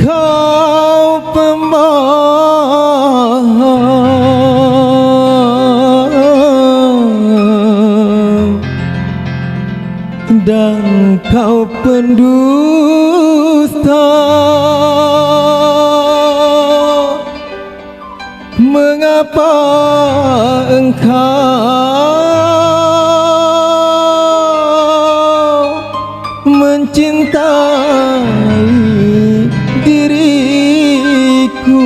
Engkau pembohong dan kau pendusta. Mengapa engkau mencintai diriku?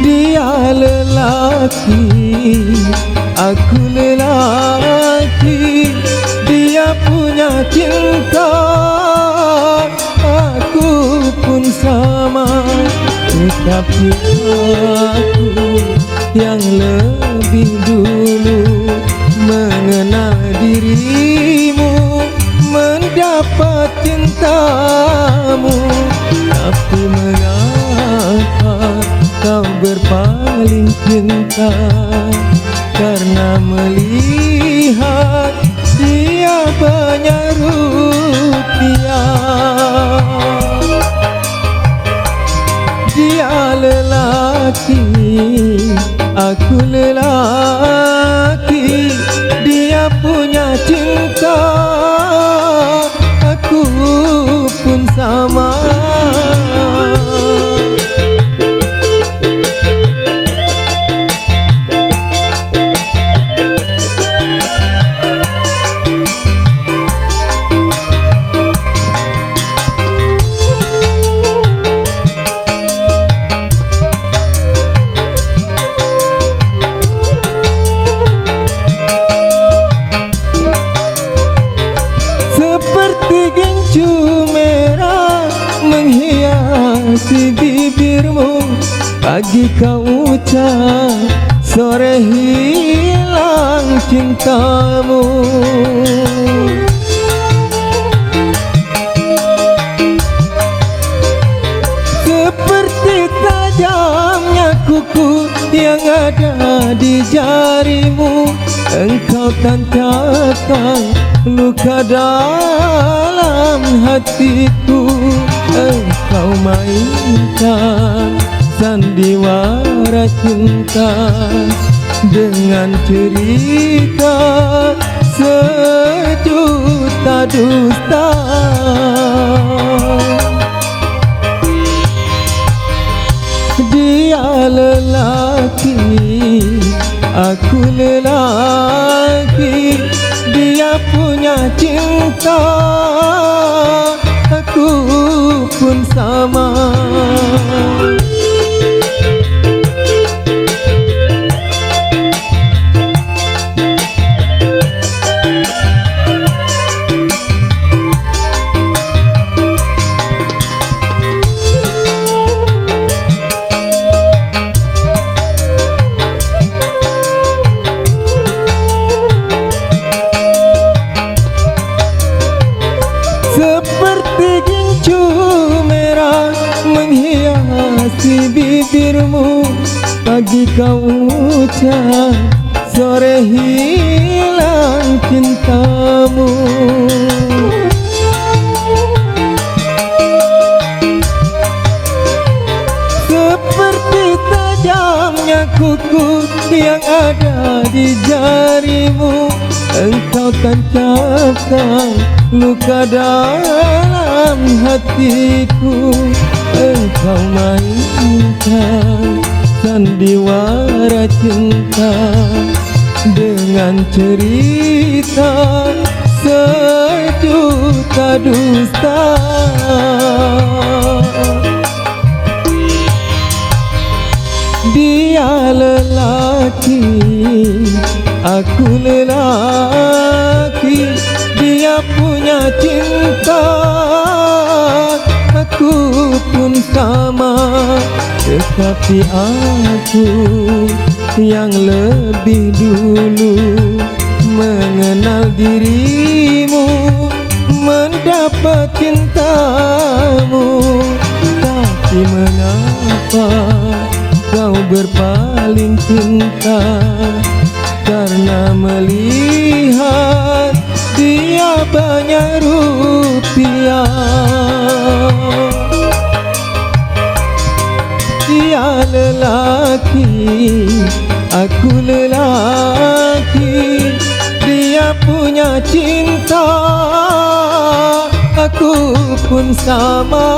Dia lelaki, aku lelaki. Dia punya cinta, aku pun sama. Tetapi aku yang lebih dulu mengenal dirimu, mendapat cintamu. Tapi mengapa kau berpaling cinta? Karena melihat dia banyak rupiah. Dia lelaki, aku lelaki. Dia punya cinta, aku pun sama. Gincu merah menghiasi bibirmu. Pagi kau ucap, sore hilang cintamu. Seperti tajamnya kuku yang ada di jarimu, engkau tancapkan luka dalam hatiku. Engkau mainkan sandiwara cinta dengan cerita sejuta dusta. Dia lelaki, aku lelaki. Dia punya cinta, aku pun sama. Seperti gincu merah menghiasi bibirmu. Pagi kau ucap, sore hilang cintamu. Seperti tajamnya kuku yang ada di jarimu, engkau tancapkan luka dalam hatiku. Engkau mainkan sandiwara cinta dengan cerita sejuta dusta. Dia lelaki, aku lelaki. Dia punya cinta, aku pun sama. Tetapi aku yang lebih dulu mengenal dirimu, mendapat cintamu. Tapi mengapa kau berpaling cinta? karena melihat dia banyak rupiah. Dia lelaki, aku lelaki. Dia punya cinta, aku pun sama.